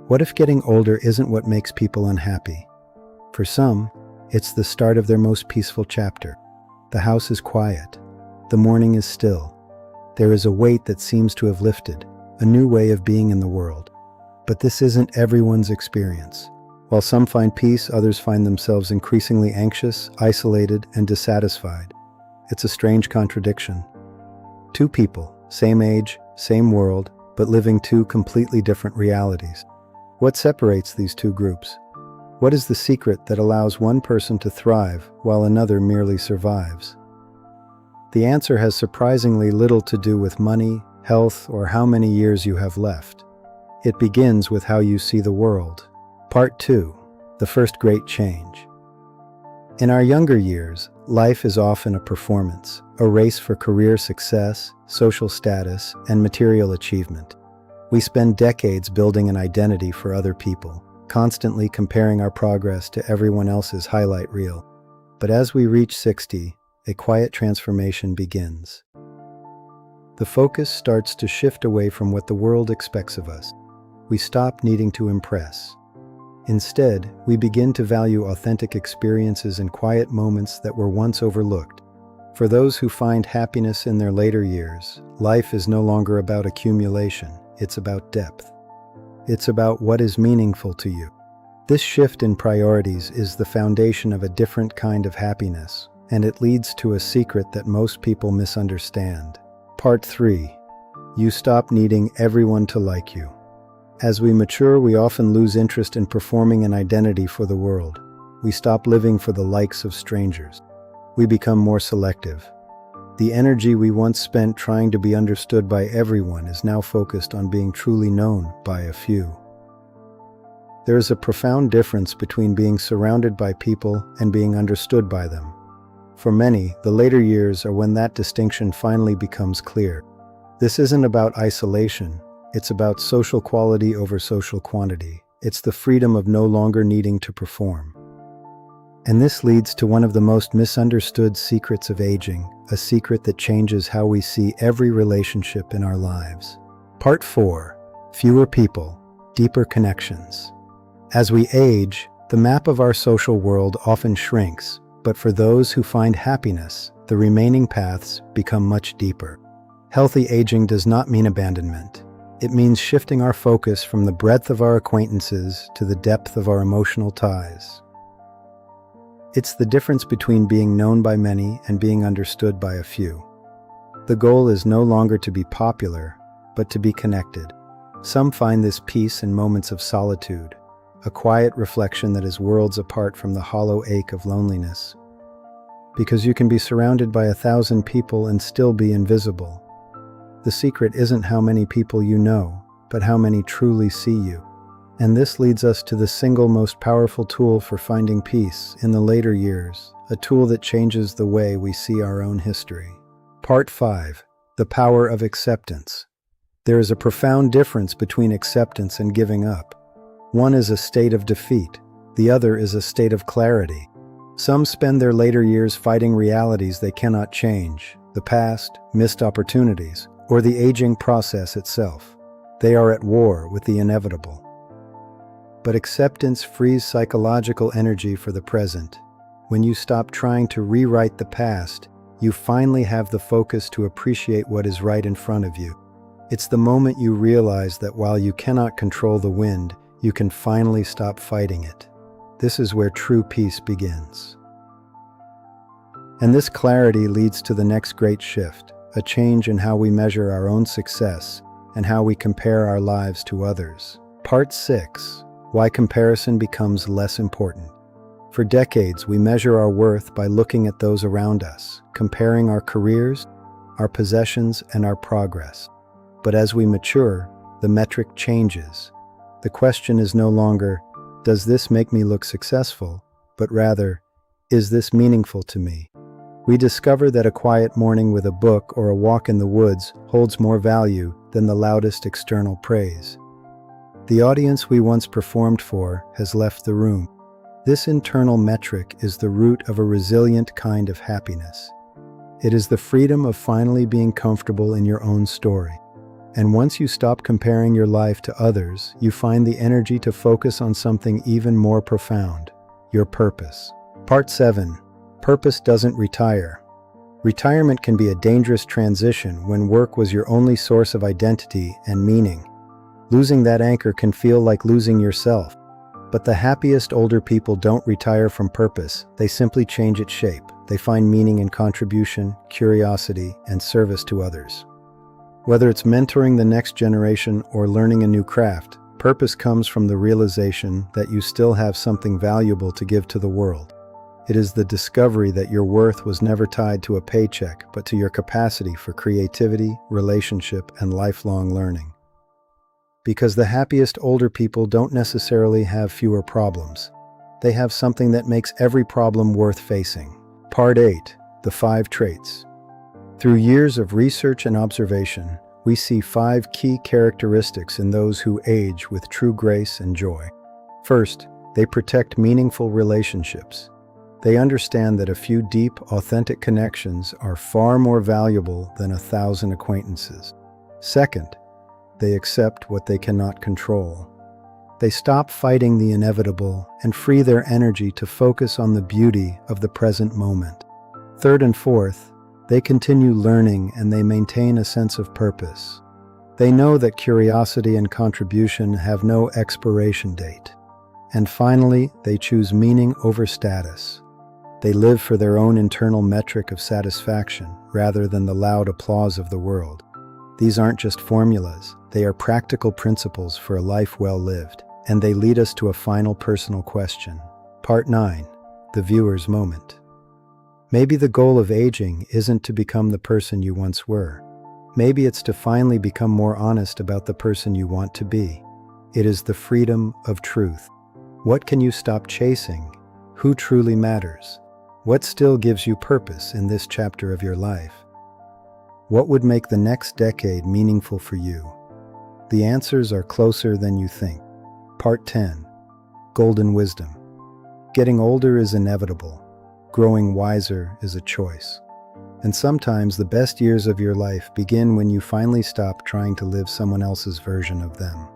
What if getting older isn't what makes people unhappy? For some, it's the start of their most peaceful chapter. The house is quiet. The morning is still. There is a weight that seems to have lifted, a new way of being in the world. But this isn't everyone's experience. While some find peace, others find themselves increasingly anxious, isolated, and dissatisfied. It's a strange contradiction. Two people, same age, same world, but living two completely different realities. What separates these two groups? What is the secret that allows one person to thrive while another merely survives? The answer has surprisingly little to do with money, health, or how many years you have left. It begins with how you see the world. Part 2. The first great change. In our younger years, life is often a performance, a race for career success, social status, and material achievement. We spend decades building an identity for other people, constantly comparing our progress to everyone else's highlight reel. But as we reach 60, a quiet transformation begins. The focus starts to shift away from what the world expects of us. We stop needing to impress. Instead, we begin to value authentic experiences and quiet moments that were once overlooked. For those who find happiness in their later years, life is no longer about accumulation. It's about depth. It's about what is meaningful to you. This shift in priorities is the foundation of a different kind of happiness, and it leads to a secret that most people misunderstand. Part 3. You stop needing everyone to like you. As we mature, we often lose interest in performing an identity for the world. We stop living for the likes of strangers. We become more selective. The energy we once spent trying to be understood by everyone is now focused on being truly known by a few. There is a profound difference between being surrounded by people and being understood by them. For many, the later years are when that distinction finally becomes clear. This isn't about isolation. It's about social quality over social quantity. It's the freedom of no longer needing to perform. And this leads to one of the most misunderstood secrets of aging, a secret that changes how we see every relationship in our lives. Part 4. Fewer people, deeper connections. As we age, the map of our social world often shrinks, but for those who find happiness, the remaining paths become much deeper. Healthy aging does not mean abandonment. It means shifting our focus from the breadth of our acquaintances to the depth of our emotional ties. It's the difference between being known by many and being understood by a few. The goal is no longer to be popular, but to be connected. Some find this peace in moments of solitude, a quiet reflection that is worlds apart from the hollow ache of loneliness. Because you can be surrounded by 1,000 people and still be invisible. The secret isn't how many people you know, but how many truly see you. And this leads us to the single most powerful tool for finding peace in the later years, a tool that changes the way we see our own history. Part 5. The power of acceptance. There is a profound difference between acceptance and giving up. One is a state of defeat, the other is a state of clarity. Some spend their later years fighting realities they cannot change, the past, missed opportunities, or the aging process itself. They are at war with the inevitable. But acceptance frees psychological energy for the present. When you stop trying to rewrite the past, you finally have the focus to appreciate what is right in front of you. It's the moment you realize that while you cannot control the wind, you can finally stop fighting it. This is where true peace begins. And this clarity leads to the next great shift, a change in how we measure our own success and how we compare our lives to others. Part 6. Why comparison becomes less important. For decades, we measure our worth by looking at those around us, comparing our careers, our possessions, and our progress. But as we mature, the metric changes. The question is no longer, does this make me look successful? But rather, is this meaningful to me? We discover that a quiet morning with a book or a walk in the woods holds more value than the loudest external praise. The audience we once performed for has left the room. This internal metric is the root of a resilient kind of happiness. It is the freedom of finally being comfortable in your own story. And once you stop comparing your life to others, you find the energy to focus on something even more profound, your purpose. Part 7. Purpose doesn't retire. Retirement can be a dangerous transition when work was your only source of identity and meaning. Losing that anchor can feel like losing yourself. But the happiest older people don't retire from purpose, they simply change its shape. They find meaning in contribution, curiosity, and service to others. Whether it's mentoring the next generation or learning a new craft, purpose comes from the realization that you still have something valuable to give to the world. It is the discovery that your worth was never tied to a paycheck, but to your capacity for creativity, relationship, and lifelong learning. Because the happiest older people don't necessarily have fewer problems. They have something that makes every problem worth facing. Part 8. The 5 Traits. Through years of research and observation, we see 5 key characteristics in those who age with true grace and joy. First, they protect meaningful relationships. They understand that a few deep, authentic connections are far more valuable than 1,000 acquaintances. Second, they accept what they cannot control. They stop fighting the inevitable and free their energy to focus on the beauty of the present moment. Third and fourth, they continue learning and they maintain a sense of purpose. They know that curiosity and contribution have no expiration date. And finally, they choose meaning over status. They live for their own internal metric of satisfaction rather than the loud applause of the world. These aren't just formulas, they are practical principles for a life well lived, and they lead us to a final personal question. Part 9. The viewer's moment. Maybe the goal of aging isn't to become the person you once were. Maybe it's to finally become more honest about the person you want to be. It is the freedom of truth. What can you stop chasing? Who truly matters? What still gives you purpose in this chapter of your life? What would make the next decade meaningful for you? The answers are closer than you think. Part 10. Golden Wisdom. Getting older is inevitable. Growing wiser is a choice. And sometimes the best years of your life begin when you finally stop trying to live someone else's version of them.